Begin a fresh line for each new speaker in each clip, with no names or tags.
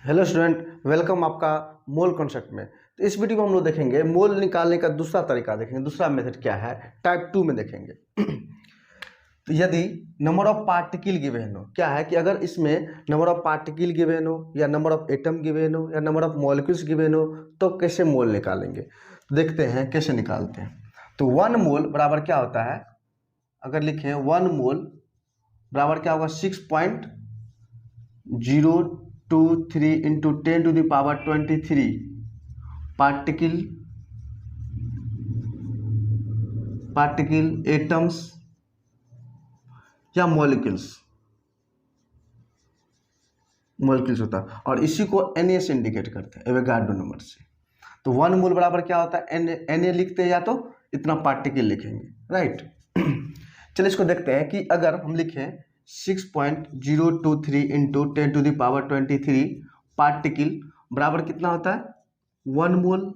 Hello student, welcome आपका mole concept में। तो इस वीडियो में हम लोग देखेंगे मोल निकालने का दूसरा तरीका, देखेंगे दूसरा मेथड क्या है, टाइप 2 में देखेंगे। तो यदि नंबर ऑफ पार्टिकल गिवन हो, क्या है कि अगर इसमें नंबर ऑफ पार्टिकल गिवन हो या नंबर ऑफ एटम गिवन हो या नंबर ऑफ मॉलिक्यूल्स गिवन हो, तो कैसे मोल निकालेंगे। तो देखते हैं कैसे निकालते हैं। तो 1 मोल बराबर क्या होता है, अगर लिखें 1 मोल बराबर क्या होगा 6.023 इंटू 10⁻23 पार्टिकल एटम्स या मॉलिक्यूल्स होता है, और इसी को Na से इंडिकेट करते हैं, एवोगाड्रो नंबर से। तो 1 मोल बराबर क्या होता है, Na लिखते हैं या तो इतना पार्टिकल लिखेंगे, राइट। चलिए इसको देखते हैं कि अगर हम लिखें 6.023 इंटू 10⁻23 पार्टिकल बराबर कितना होता है 1 मोल।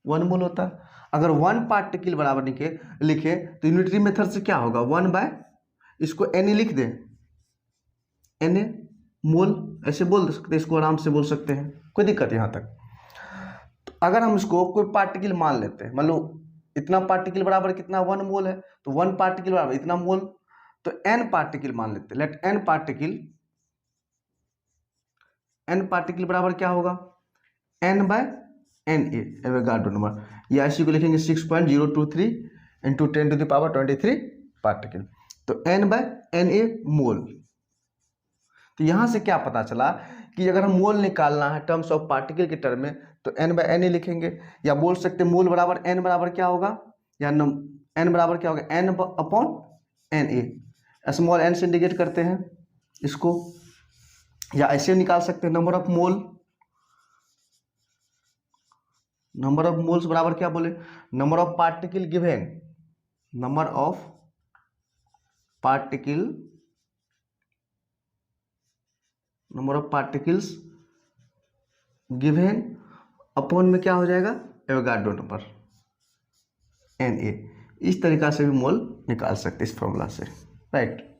1 मोल होता है। अगर 1 पार्टिकल बराबर लिखे तो यूनिटरी मेथड से क्या होगा 1 बाय, इसको Na लिख दें, Na मोल ऐसे बोल सकते हैं, इसको आराम से बोल सकते हैं, कोई दिक्कत यहाँ तक। तो अगर हम इसको कोई पार्टिकल मान लेते हैं, मान लो इतना पार्टिकल बराबर कितना 1 मोल है, तो 1 पार्टिकल बराबर इतना मोल, तो n पार्टिकल मान लेते हैं। लेट n पार्टिकल बराबर क्या होगा n by Na, Avogadro number, या इसी को लिखेंगे 6.023 इंटू 10⁻23 पार्टिकल, तो n बाय Na मोल। तो यहाँ से क्या पता चला कि अगर हम मोल निकालना है टर्म्स ऑफ पार्टिकल के टर्म में, तो n बाय Na लिखेंगे, या बोल सकते हैं मोल बराबर n बराबर क्या होगा, या n बराबर क्या होगा n upon Na, small n से इंडिकेट करते हैं इसको, या ऐसे निकाल सकते हैं नंबर ऑफ मोल्स बराबर क्या बोले, number of particle given, number of particles given upon में क्या हो जाएगा एवोगाड्रो नंबर Na। इस तरीका से भी मोल निकाल सकते हैं इस फॉर्मूला से, राइट।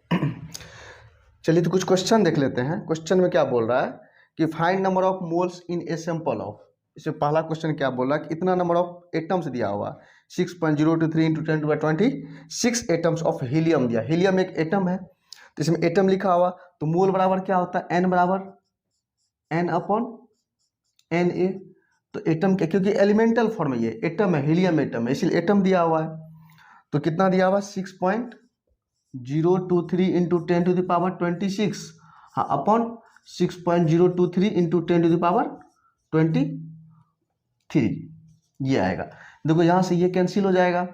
चलिए तो कुछ क्वेश्चन देख लेते हैं। क्वेश्चन में क्या बोल रहा है कि find number of moles in a sample of, इसमें पहला क्वेश्चन क्या बोल रहा है कि इतना नंबर ऑफ एटम्स दिया हुआ 6.023 इंटू 10⁻26 एटम्स ऑफ हीलियम दिया। हीलियम एक एटम है, तो इसमें एटम लिखा हुआ, तो मोल बराबर क्या होता है n बराबर n अपॉन Na। तो एटम के, क्योंकि एलिमेंटल फॉर्म में ये एटम है, हीलियम एटम है, इसलिए एटम दिया हुआ है। तो कितना दिया हुआ 6.023 इंटू 10⁻26, हाँ अपॉन 6.023 इंटू 10⁻23, ये आएगा। देखो यहाँ से ये कैंसिल हो जाएगा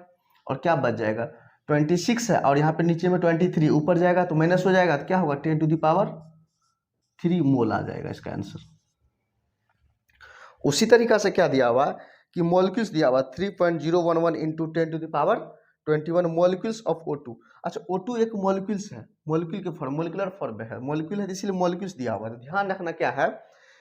और क्या बच जाएगा 26 है, और यहाँ पे नीचे में 23 ऊपर जाएगा तो माइनस हो जाएगा, तो क्या होगा 10⁻3 मोल आ जाएगा इसका आंसर। उसी तरीका से क्या दिया हुआ कि मॉलिक्यूल्स दिया हुआ 3.011 इंटू 10⁻21 मॉलिक्यूल्स ऑफ O2। अच्छा O2 एक मॉलिक्यूल्स है, मॉलिक्यूल के फॉर्म, मॉलिकुलर फॉर्म में है, मॉलिक्यूल है इसलिए मॉलिक्यूल्स दिया हुआ है। तो ध्यान रखना क्या है,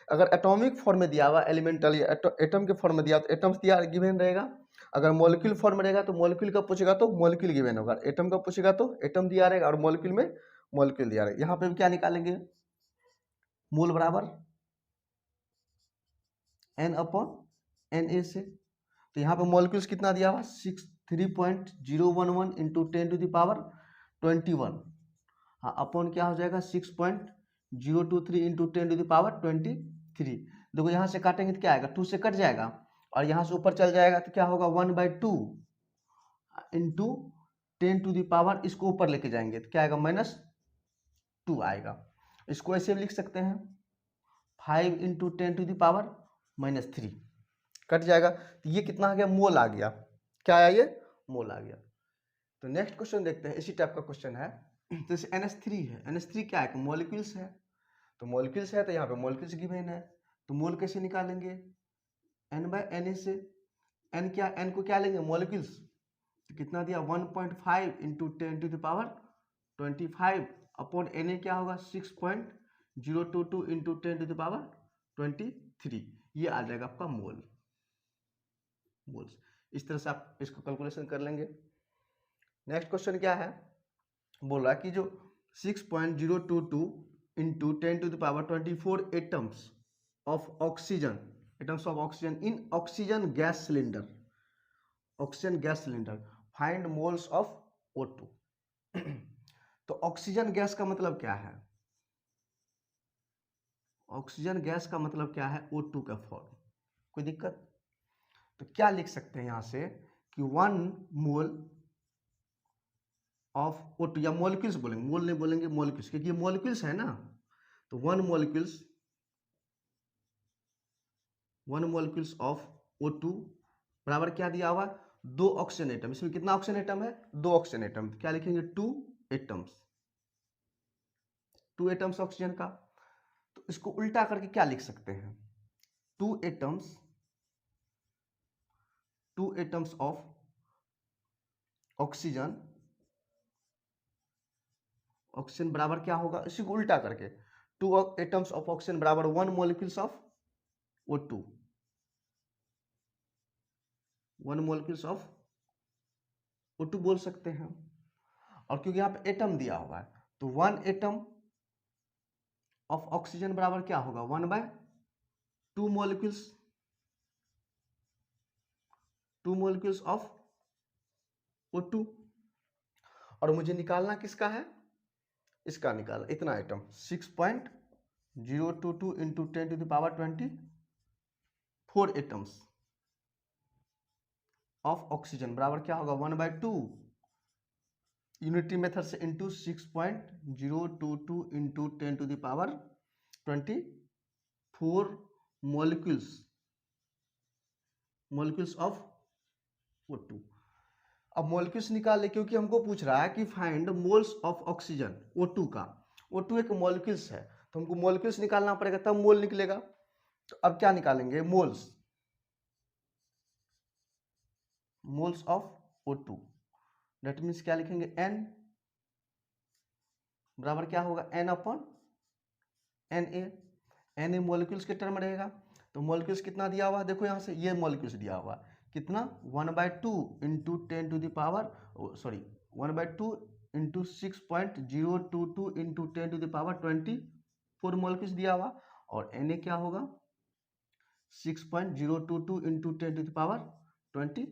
अगर एटॉमिक फॉर्म में दिया हुआ एलिमेंटल या एटम के फॉर्म में दिया तो एटम्स दिया गिवन रहेगा, अगर मॉलिक्यूल फॉर्म में रहेगा तो मॉलिक्यूल का पूछेगा तो मॉलिक्यूल गिवन होगा, एटम का पूछेगा तो एटम दिया रहेगा, और मॉलिक्यूल में मॉलिक्यूल दिया रहेगा। यहाँ पे भी क्या निकालेंगे मोल बराबर n अपॉन Na से। तो यहाँ पे मॉलिक्यूल्स कितना दिया हुआ 3.011 इंटू 10⁻21, हाँ अपॉन क्या हो जाएगा 6.023 इंटू 10⁻23। देखो यहाँ से काटेंगे तो क्या आएगा 2 से कट जाएगा, और यहाँ से ऊपर चल जाएगा तो क्या होगा 1/2 इंटू 10⁻, इसको ऊपर लेके जाएंगे तो क्या आएगा -2 आएगा। इसको ऐसे भी लिख सकते हैं 5 इंटू 10⁻³ कट जाएगा, तो ये कितना आ गया मोल आ गया, क्या आया ये मोल आ गया। तो नेक्स्ट क्वेश्चन देखते हैं, इसी टाइप का क्वेश्चन है। जैसे NH3 है, NH3 क्या है मॉलिक्यूल्स है, तो मॉलिक्यूल्स है तो यहाँ पे मॉलिक्यूल्स गिवन है, तो मोल कैसे निकालेंगे n बाय Na से। n क्या, n को क्या लेंगे मॉलिक्यूल्स, तो कितना दिया 1.5 इंटू 10⁻25 अपॉन Na क्या होगा 6.022 इंटू 10⁻23, ये आ जाएगा आपका मोल्स। इस तरह से आप इसको कैलकुलेशन कर लेंगे। नेक्स्ट क्वेश्चन क्या है, बोल रहा है कि जो 6.022 into 10⁻24 atoms of oxygen in oxygen gas cylinder find moles of O2। तो ऑक्सीजन गैस का मतलब क्या है? ऑक्सीजन गैस का मतलब क्या है? O2 का फॉर्म। कोई दिक्कत? तो क्या लिख सकते हैं यहां से कि 1 मोल ऑफ O2, या मॉलिक्यूल्स बोलेंगे, मोल नहीं बोलेंगे, मॉलिक्यूल्स, क्योंकि ये मॉलिक्यूल्स है ना। तो 1 मॉलिक्यूल्स ऑफ O2 बराबर क्या दिया हुआ? 2 ऑक्सीजन एटम। इसमें कितना ऑक्सीजन एटम है? 2 ऑक्सीजन एटम। तो क्या लिखेंगे? 2 एटम्स, 2 एटम्स ऑक्सीजन का। तो इसको उल्टा करके क्या लिख सकते हैं? 2 एटम्स ऑफ ऑक्सीजन बराबर क्या होगा? इसी को उल्टा करके 2 एटम्स ऑफ ऑक्सीजन बराबर 1 molecules of O2, 1 molecules of O2 बोल सकते हैं। और क्योंकि यहाँ पे एटम दिया हुआ है तो 1 एटम ऑफ ऑक्सीजन बराबर क्या होगा? 1/2 मॉलिक्यूल्स ऑफ O2। और मुझे निकालना किसका है? इसका निकालना, इतना item 6.022 into 10⁻24 atoms of oxygen बराबर क्या होगा? 1/2 यूनिटी मेथड से into 6.022 into 10⁻24 molecules of O2। अब मॉलिक्यूल्स निकाल ले, क्योंकि हमको पूछ रहा है कि find moles of oxygen O2 का। O2 एक मॉलिक्यूल्स है तो हमको मॉलिक्यूल्स निकालना पड़ेगा, तब मोल निकलेगा। तो अब क्या निकालेंगे? Moles of O2। That means क्या लिखेंगे? N बराबर क्या होगा? N/Na। Na मॉलिक्यूल्स के टर्म रहेगा। तो मॉलिक्यूल्स कितना दिया हुआ? देखो यहाँ से ये मॉलिक्यूल्स दिया हुआ कितना? 1/2 इंटू 1/2 इंटू 6.022 इंटू 10⁻24 मॉलिक्यूल्स दिया हुआ। और Na क्या होगा? 6.022 इंटू 10⁻23।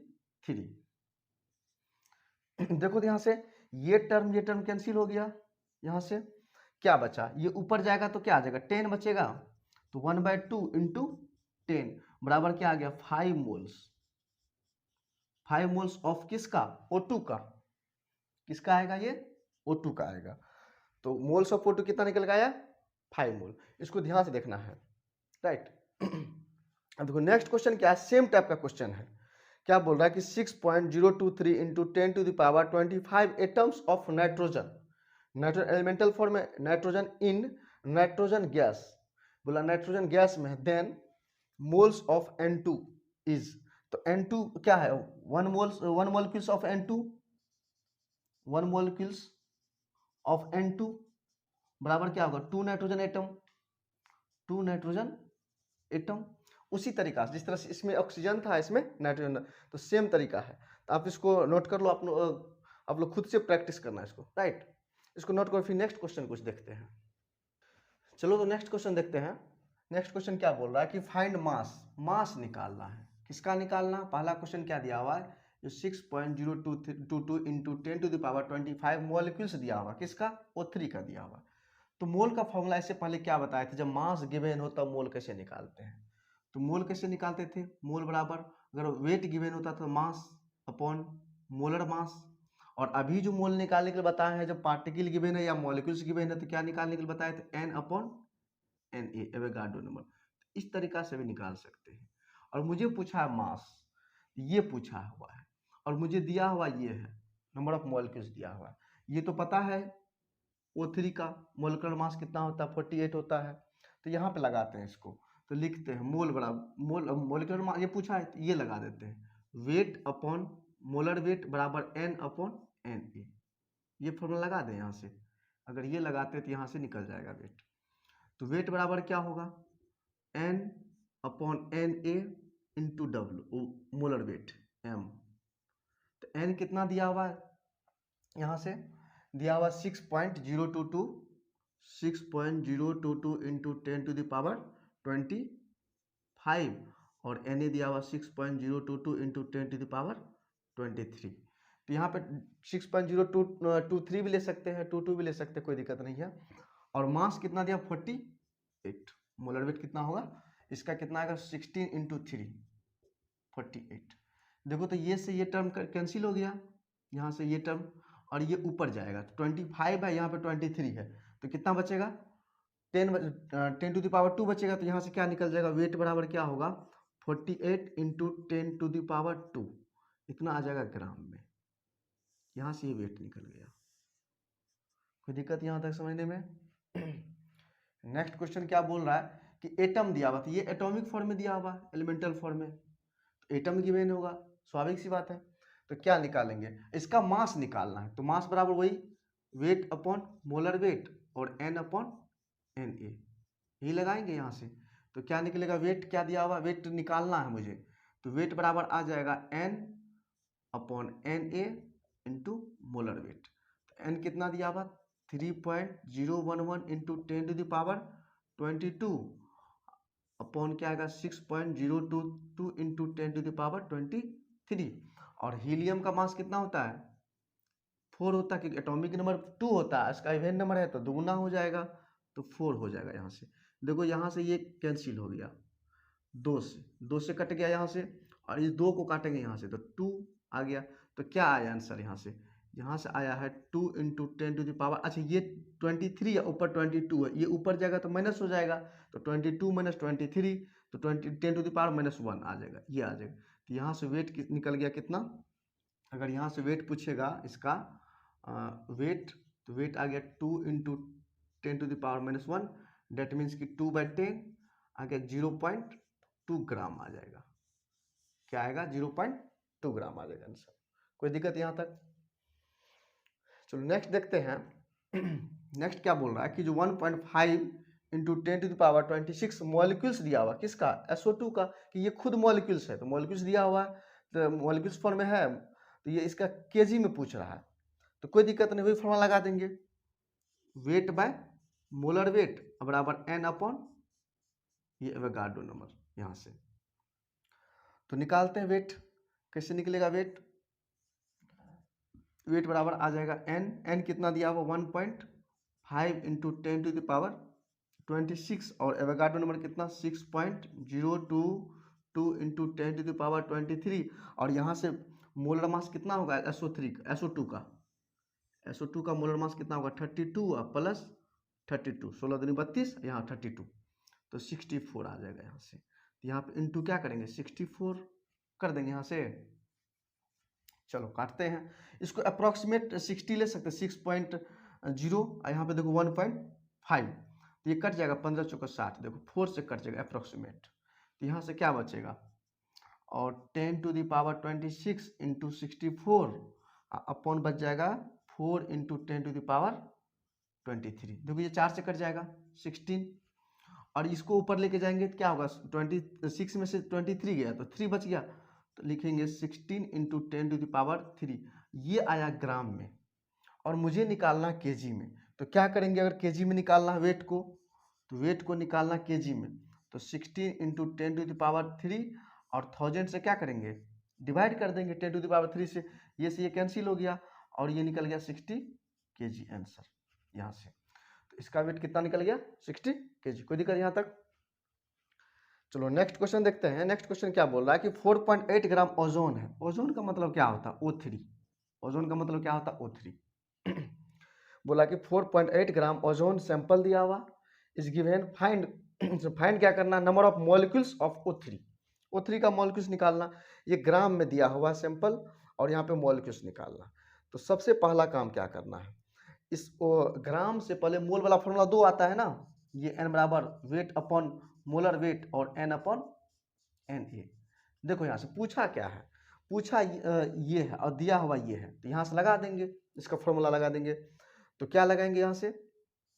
देखो यहाँ से ये टर्म कैंसिल हो गया। यहाँ से क्या बचा? ये ऊपर जाएगा तो क्या आ जाएगा? 10 बचेगा। तो 1/2 इंटू 10 बराबर क्या आ गया? 5 मोल्स ऑफ किसका? O2 का। किसका आएगा? ये O2 का आएगा। तो मोल्स ऑफ O2 कितना निकल गया? 5 मोल। इसको ध्यान से देखना है, राइट। अब देखो नेक्स्ट क्वेश्चन क्या है? सेम टाइप का क्वेश्चन है। क्या बोल रहा है कि 6.023 into 10⁻25 atoms of nitrogen elemental form में नाइट्रोजन इन नाइट्रोजन गैस। बोला नाइट्रोजन गैस में, then moles of N2 is. तो N2 क्या है? 1 मॉलिक्यूल्स ऑफ N2 बराबर क्या होगा? 2 नाइट्रोजन एटम। उसी तरीका से जिस तरह से इसमें ऑक्सीजन था, इसमें नाइट्रोजन, तो सेम तरीका है। तो आप इसको नोट कर लो, आप लोग खुद से प्रैक्टिस करना इसको, राइट। इसको नोट करो, फिर नेक्स्ट क्वेश्चन कुछ देखते हैं। चलो तो नेक्स्ट क्वेश्चन देखते हैं। नेक्स्ट क्वेश्चन क्या बोल रहा है कि फाइंड मास निकालना है। किसका निकालना? पहला क्वेश्चन क्या दिया हुआ है? जो 6.022 इंटू 10⁻25 मॉलिक्यूल्स दिया हुआ, किसका? O3 का दिया हुआ। तो मोल का फॉर्मूला इससे पहले क्या बताए थे? जब मास गिवन हो तब मोल कैसे निकालते हैं। तो मोल कैसे निकालते थे? मोल बराबर, अगर वेट गिवन होता तो मास अपॉन मोलर मास। और अभी जो मोल निकालने के लिए बताए हैं, जब पार्टिकल गिवन है या मॉलिक्यूल्स गिवन है, तो क्या निकालने के लिए बताए थे? N/Na Avogadro number. इस तरीका से भी निकाल सकते हैं। और मुझे पूछा है मास, ये पूछा हुआ है, और मुझे दिया हुआ ये है, नंबर ऑफ मॉलिक्यूल्स दिया हुआ है। ये तो पता है O3 का मोलिकुलर मास कितना होता है? 48 होता है। तो यहाँ पे लगाते हैं इसको, तो लिखते हैं मोल बराबर मोलिकुलर मास, ये पूछा है तो ये लगा देते हैं, वेट अपॉन मोलर वेट बराबर N/Na। ये फॉर्मूला लगा दें यहाँ से। अगर ये लगाते हैं तो यहाँ से निकल जाएगा वेट। तो वेट बराबर क्या होगा? N/Na into W, molar weight M। तो N कितना दिया हुआ है? यहाँ से दिया हुआ 6.022 6.022 इंटू 10⁻25 और Na दिया हुआ 6.022 इंटू 10⁻23। तो यहाँ पे 6.023 भी ले सकते हैं, 22 भी ले सकते हैं, कोई दिक्कत नहीं है। और मास कितना दिया 48, मोलर वेट कितना होगा इसका, कितना आएगा 16 इंटू 3 48। देखो तो ये से ये टर्म कैंसिल हो गया, यहाँ से ये टर्म, और ये ऊपर जाएगा 25 है, यहाँ पे 23 है, तो कितना बचेगा 10⁻2 बचेगा। तो यहाँ से क्या निकल जाएगा, वेट बराबर क्या होगा 48 इंटू 10⁻2, इतना आ जाएगा ग्राम में। यहाँ से ये वेट निकल गया। कोई दिक्कत यहाँ तक समझने में? नेक्स्ट क्वेश्चन क्या बोल रहा है कि एटम दिया हुआ, तो ये एटॉमिक फॉर्म में दिया हुआ, एलिमेंटल फॉर्म में, तो एटम गिवन होगा, स्वाभाविक सी बात है। तो क्या निकालेंगे, इसका मास निकालना है, तो मास बराबर वही वेट अपॉन मोलर वेट और एन अपॉन एन ए, यही लगाएंगे यहाँ से। तो क्या निकलेगा, वेट क्या दिया हुआ, वेट निकालना है मुझे, तो वेट बराबर आ जाएगा n upon n A into molar weight. तो एन कितना दिया हुआ 3.011 इंटू 10⁻22 अपॉन क्या आएगा 6.022 इंटू 10⁻23। और हीलियम का मास कितना होता है 4 होता है, क्योंकि एटॉमिक नंबर 2 होता है, इसका इवेन नंबर है तो दुगुना हो जाएगा, तो 4 हो जाएगा। यहाँ से देखो, यहाँ से ये कैंसिल हो गया, 2 से कट गया यहाँ से, और इस 2 को काटेंगे यहाँ से तो 2 आ गया। तो क्या आया आंसर यहाँ से आया है 2 इंटू 10⁻, अच्छा ये 23 है, ऊपर 22 है, ये ऊपर जाएगा तो माइनस हो जाएगा, तो 22 माइनस 23 तो 10⁻1 आ जाएगा, ये आ जाएगा। तो यहाँ से वेट निकल गया कितना, अगर यहाँ से वेट पूछेगा इसका वेट, तो वेट आ गया 2 इंटू 10⁻1, डेट मीन्स कि 2/10 आ गया 0.2 ग्राम आ जाएगा। क्या आएगा 0.2 ग्राम आ जाएगा आंसर। कोई दिक्कत यहाँ तक? चलो नेक्स्ट देखते हैं। नेक्स्ट क्या बोल रहा है कि जो 1.5 इंटू 10⁻26 मॉलिक्यूल्स दिया हुआ, किसका SO2 का, कि ये खुद मॉलिक्यूल्स है, तो मॉलिक्यूल्स दिया हुआ है, तो मॉलिक्यूल्स फॉर्म में है, तो ये इसका केजी में पूछ रहा है, तो कोई दिक्कत नहीं, वही फॉर्मूला लगा देंगे, वेट बाय मोलर वेट बराबर एन अपॉन ये एवोगाड्रो नंबर। यहाँ से तो निकालते हैं वेट, कैसे निकलेगा वेट, वेट बराबर आ जाएगा एन कितना दिया हुआ 1.5 इंटू 10⁻26 और एवोगाड्रो नंबर कितना 6.022 इंटू 10⁻23, और यहाँ से मोलर मास कितना होगा SO2 का मोलर मास कितना होगा 32 प्लस 32, 16 दूनी 32, यहाँ 32, तो 64 आ जाएगा यहाँ से। तो यहाँ पे इंटू क्या करेंगे 64 कर देंगे यहाँ से। चलो काटते हैं इसको, अप्रॉक्सीमेट 60 ले सकते हैं, 6.0 यहाँ पे देखो 1.5, तो ये कट जाएगा 15 चौका 60, देखो 4 से कट जाएगा अप्रॉक्सीमेट, तो यहाँ से क्या बचेगा, और 10⁻26 इंटू 64 अपॉन बच जाएगा 4 इंटू 10⁻23, देखो ये 4 से कट जाएगा 16, और इसको ऊपर लेके जाएंगे तो क्या होगा 26 में से 23 गया तो 3 बच गया, तो लिखेंगे 16 इंटू 10⁻3, ये आया ग्राम में, और मुझे निकालना केजी में। तो क्या करेंगे, अगर केजी में निकालना है वेट को, तो वेट को निकालना केजी में, तो 16 इंटू 10⁻3 और 1000 से क्या करेंगे डिवाइड कर देंगे 10⁻3 से ये कैंसिल हो गया, और ये निकल गया 60 केजी आंसर यहाँ से। तो इसका वेट कितना निकल गया 60 केजी। कोई दिक्कत यहाँ तक? चलो नेक्स्ट क्वेश्चन देखते हैं। नेक्स्ट क्वेश्चन क्या बोल रहा है कि 4.8 ग्राम ओजोन है। ओजोन का मतलब क्या होता है O3, ओजोन का मतलब क्या होता है O3। बोला कि 4.8 ग्राम ओजोन सैंपल दिया हुआ, इस गिवन फाइंड क्या करना, number of molecules of O3 का मॉलिक्यूल्स निकालना, ये ग्राम में दिया हुआ सैंपल और यहाँ पे मॉलिक्यूल्स निकालना। तो सबसे पहला काम क्या करना है, इस ग्राम से पहले मोल वाला फॉर्मूला 2 आता है ना, ये n बराबर वेट अपॉन मोलर वेट और n अपॉन Na। देखो यहाँ से पूछा क्या है, पूछा ये है और दिया हुआ ये है, तो यहाँ से लगा देंगे, इसका फॉर्मूला लगा देंगे। तो क्या लगाएंगे यहाँ से,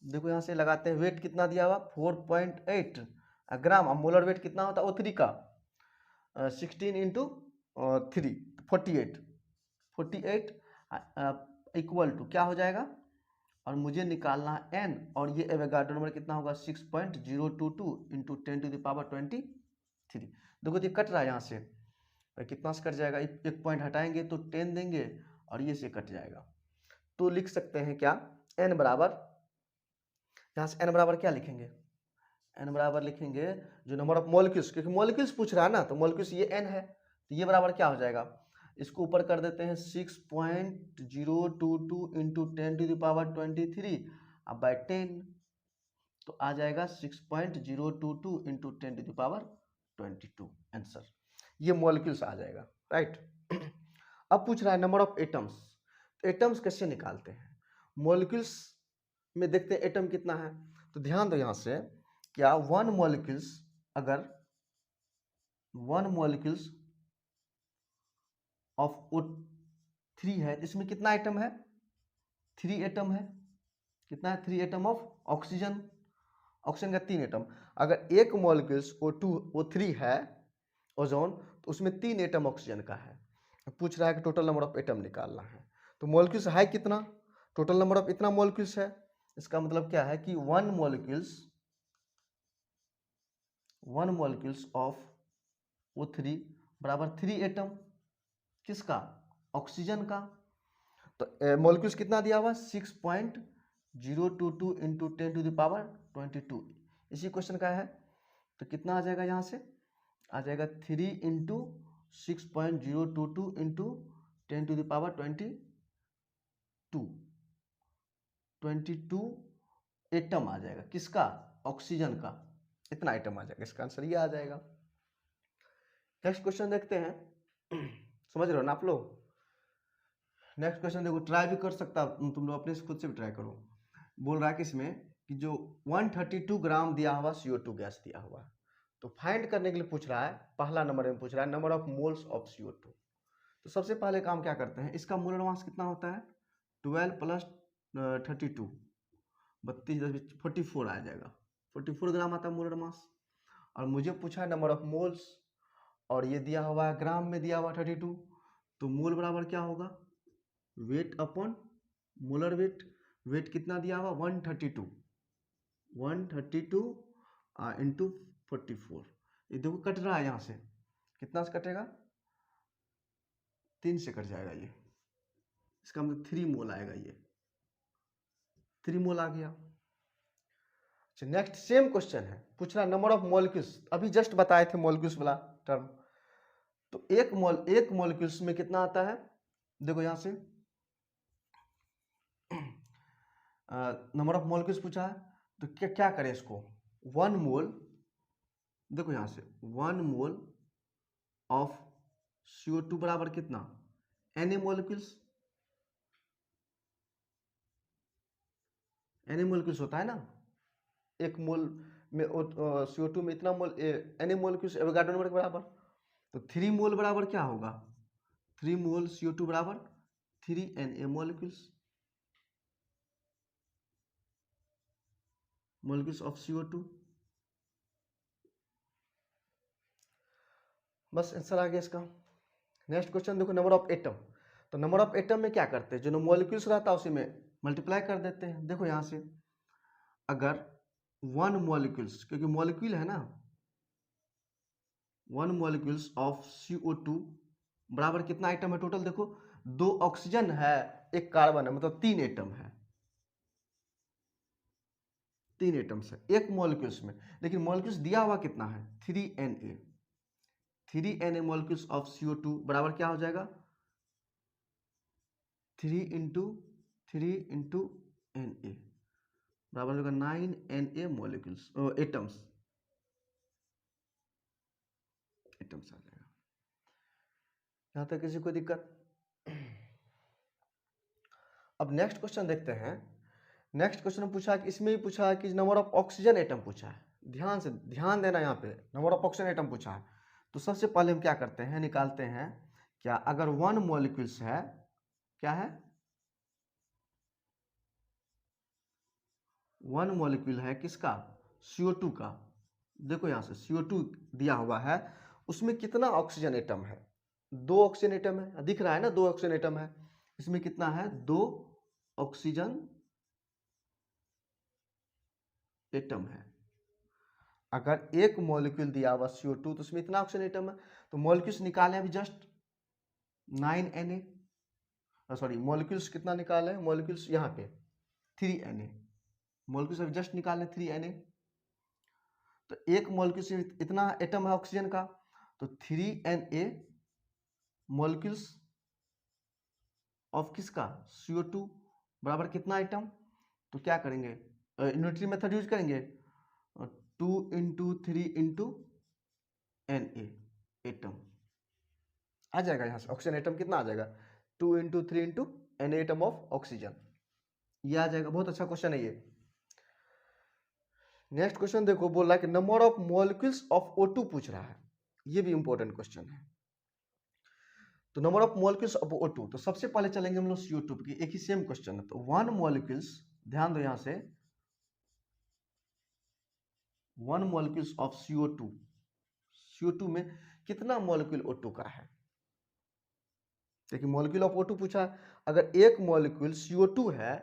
देखो यहाँ से लगाते हैं, वेट कितना दिया हुआ 4.8 ग्राम, और मोलर वेट कितना होता है O3 का 16 इंटू 3 48 इक्वल टू क्या हो जाएगा और मुझे निकालना है n, और ये एवोगाड्रो नंबर कितना होगा 6.022 इंटू 10⁻23। देखो ये कट रहा है यहाँ से, और कितना से कट जाएगा, एक पॉइंट हटाएंगे तो 10 देंगे और ये से कट जाएगा। तो लिख सकते हैं क्या, n बराबर, यहाँ से n बराबर क्या लिखेंगे, n बराबर लिखेंगे जो नंबर ऑफ मॉलिक्यूल्स, क्योंकि मॉलिक्यूल्स पूछ रहा है ना, तो मॉलिक्यूल्स ये n है, तो ये बराबर क्या हो जाएगा, इसको ऊपर कर देते हैं 6.022 इंटू 10⁻23 अब बाय 10, तो आ जाएगा 6.022 इंटू 10⁻22 आंसर। ये मॉलिक्यूल्स आ जाएगा, राइट। अब पूछ रहा है नंबर ऑफ एटम्स, तो एटम्स कैसे निकालते हैं, मॉलिक्यूल्स में देखते हैं एटम कितना है। तो ध्यान दो यहाँ से, क्या वन मॉलिक्यूल्स, अगर वन मॉलिक्यूल्स ऑफ O3 है, इसमें कितना एटम है, 3 एटम है, कितना है, 3 एटम ऑफ ऑक्सीजन, ऑक्सीजन का 3 एटम। अगर एक मॉलिक्यूल्स O3 है ओजोन, तो उसमें 3 एटम ऑक्सीजन का है। पूछ रहा है कि टोटल नंबर ऑफ एटम निकालना है, तो मॉलिक्यूल्स है कितना, टोटल नंबर ऑफ इतना मॉलिक्यूल्स है, इसका मतलब क्या है कि वन मॉलिक्यूल्स ऑफ O3 बराबर 3 एटम, किसका, ऑक्सीजन का। तो मॉलिक्यूल्स कितना दिया हुआ, 6.022 इंटू 10⁻22, इसी क्वेश्चन का है। तो कितना आ जाएगा, यहाँ से आ जाएगा 3 इंटू 6.022 इंटू 10⁻22 एटम आ जाएगा, किसका, ऑक्सीजन का, इतना आइटम आ जाएगा, इसका आंसर ये आ जाएगा। नेक्स्ट क्वेश्चन देखते हैं, समझ रहे हो ना आप लोग। नेक्स्ट क्वेश्चन देखो, ट्राई भी कर सकता, तुम लोग अपने से खुद से भी ट्राई करो। बोल रहा है कि इसमें कि जो 132 ग्राम दिया हुआ CO2 गैस दिया हुआ है, तो फाइंड करने के लिए पूछ रहा है, पहला नंबर में पूछ रहा है number of moles of CO2। तो सबसे पहले काम क्या करते हैं, इसका मोलर मास कितना होता है, 12 प्लस 32, 32 44 आ जाएगा, 44 ग्राम आता है मोलर मास। और मुझे पूछा है नंबर ऑफ मोल्स, और ये दिया हुआ है ग्राम में दिया हुआ 32, तो मोल बराबर क्या होगा, weight upon molar weight. Weight कितना दिया हुआ, 132 इंटू 44। ये देखो कट रहा है, यहाँ से कितना से कटेगा, 3 से कट जाएगा, ये इसका मतलब 3 मोल आएगा, ये 3 मोल आ गया। अच्छा नेक्स्ट सेम क्वेश्चन है, पूछ रहा नंबर ऑफ मॉलिक्यूल्स, अभी जस्ट बताए थे मॉलिक्यूल्स वाला टर्म। तो एक मॉलिक्यूल्स में कितना आता है, देखो यहाँ से नंबर ऑफ मॉलिक्यूल्स पूछा है, तो क्या क्या करें इसको, 1 मोल, देखो यहाँ से 1 मोल ऑफ CO2 बराबर कितना, Na मॉलिक्यूल्स होता है ना, एक मोल में CO2 में इतना मोल Na मॉलिक्यूल्स एवोगाड्रो नंबर के बराबर। तो 3 मोल बराबर क्या होगा, 3 मोल CO2 बराबर 3 Na मॉलिक्यूल्स ऑफ CO2। बस आंसर आ गया इसका। नेक्स्ट क्वेश्चन देखो, नंबर ऑफ एटम। तो नंबर ऑफ एटम में क्या करते हैं, जो मॉलिक्यूल्स रहता है उसी में मल्टीप्लाई कर देते हैं। देखो यहाँ से अगर 1 मॉलिक्यूल्स, क्योंकि मॉलिक्यूल है ना, 1 मॉलिक्यूल्स ऑफ CO2 बराबर कितना आइटम है टोटल, देखो 2 ऑक्सीजन है, 1 कार्बन है, मतलब 3 एटम है, 3 एटम्स है एक मॉलिक्यूल्स में। लेकिन मॉलिक्यूल्स दिया हुआ कितना है, 3 Na मॉलिक्यूल्स ऑफ CO2 बराबर क्या हो जाएगा, 3 इंटू Na बराबर होगा 9 Na मॉलिक्यूल्स एटम्स आ जाएगा। यहाँ तक किसी को दिक्कत। अब नेक्स्ट क्वेश्चन देखते हैं। नेक्स्ट क्वेश्चन में पूछा कि इसमें भी पूछा है कि नंबर ऑफ ऑक्सीजन एटम पूछा है, ध्यान देना, यहाँ पे नंबर ऑफ ऑक्सीजन एटम पूछा है। तो सबसे पहले हम क्या करते हैं, निकालते हैं क्या, अगर 1 मॉलिक्यूल्स है, क्या है, 1 मॉलिक्यूल है किसका, CO2 का। देखो यहाँ से CO2 दिया हुआ है, उसमें कितना ऑक्सीजन एटम है, 2 ऑक्सीजन एटम है, दिख रहा है ना, 2 ऑक्सीजन एटम है। इसमें कितना है, 2 ऑक्सीजन एटम है। अगर एक मॉलिक्यूल दिया हुआ CO2 तो उसमें इतना ऑक्सीजन एटम है, तो मॉलिक्यूल्स निकाले अभी जस्ट 9Na, सॉरी मॉलिक्यूल्स कितना निकाले, मॉलिक्यूल्स यहाँ पे 3Na, मॉलिक्यूल्स अभी जस्ट निकाले 3Na। तो एक मॉलिक्यूल से इतना एटम है ऑक्सीजन का, तो 3Na मॉलिक्यूल्स ऑफ किसका, CO2 बराबर कितना एटम, तो क्या करेंगे, यूनिटरी मेथड यूज करेंगे, 2 × 3 × Na एटम आ जाएगा। यहाँ से ऑक्सीजन एटम कितना आ जाएगा, 2 × 3 × Na एटम ऑफ ऑक्सीजन, ये आ जाएगा। बहुत अच्छा क्वेश्चन है ये। नेक्स्ट क्वेश्चन देखो, बोल रहा है कि number of molecules of O2 पूछ रहा है, ये भी इंपॉर्टेंट क्वेश्चन है। तो number of molecules of O2, तो सबसे पहले चलेंगे हम लोग CO2 की, एक ही सेम क्वेश्चन है। तो 1 मॉलिक्यूल्स, ध्यान दो यहां से, 1 मॉलिक्यूल्स ऑफ CO2 में कितना मॉलिक्यूल O2 का है। देखिए मॉलिक्यूल ऑफ O2 पूछा है, अगर एक मॉलिक्यूल CO2 है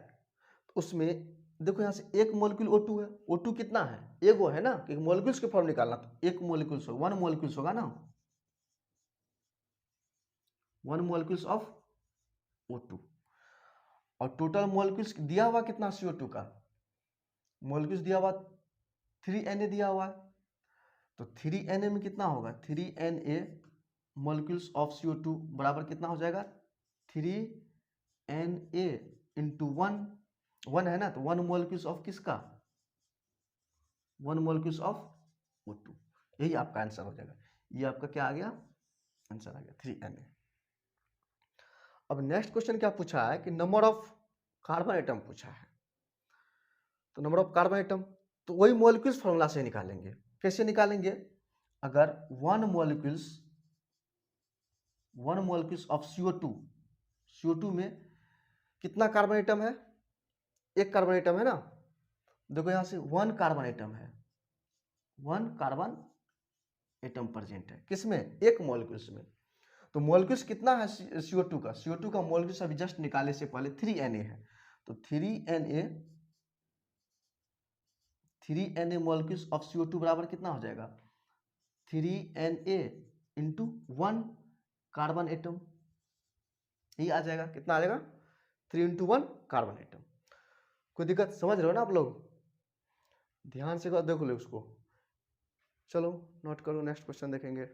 तो उसमें देखो यहां से एक मॉलिक्यूल O2 है, O2 कितना है, एगो है ना, कि मॉलिक्यूल्स के फॉर्म निकालना, तो एक मॉलिक्यूल्स होगा, 1 मॉलिक्यूल्स होगा ना, 1 मॉलिक्यूल्स ऑफ O2। और टोटल मॉलिक्यूल्स दिया हुआ कितना CO2 का, मॉलिक्यूल्स दिया हुआ 3Na दिया हुआ है, तो 3Na में कितना होगा, 3Na मॉलिक्यूल्स ऑफ CO2 बराबर कितना हो जाएगा, 3Na इंटू 1 है ना, तो 1 मॉलिक्यूल्स ऑफ किसका, 1 मॉलिक्यूल्स ऑफ O2, यही आपका आंसर हो जाएगा। ये आपका क्या आ गया, आंसर आ गया 3Na। अब नेक्स्ट क्वेश्चन क्या पूछा है कि नंबर ऑफ कार्बन एटम पूछा है। तो नंबर ऑफ कार्बन एटम, तो वही मॉलिक्यूल्स फॉर्मूला से निकालेंगे। कैसे निकालेंगे, अगर 1 मॉलिक्यूल्स ऑफ CO2 में कितना कार्बन एटम है, एक कार्बन एटम है ना, देखो यहां से 1 कार्बन एटम है, 1 कार्बन एटम प्रेजेंट है किसमें, एक मॉलिक्यूल्स में। तो मॉलिक्यूल्स कितना है CO2 का, CO2 का मॉलिक्यूल्स अभी जस्ट निकाले से पहले 3Na है, तो 3Na मॉलिक्यूल्स ऑफ CO2 बराबर कितना हो जाएगा, 3Na इंटू 1 कार्बन एटम, यही आ जाएगा, कितना आ जाएगा, 3 × 1 कार्बन एटम। कोई दिक्कत समझ रहे हो ना आप लोग, ध्यान से देख लो उसको। चलो नोट करो, नेक्स्ट क्वेश्चन देखेंगे।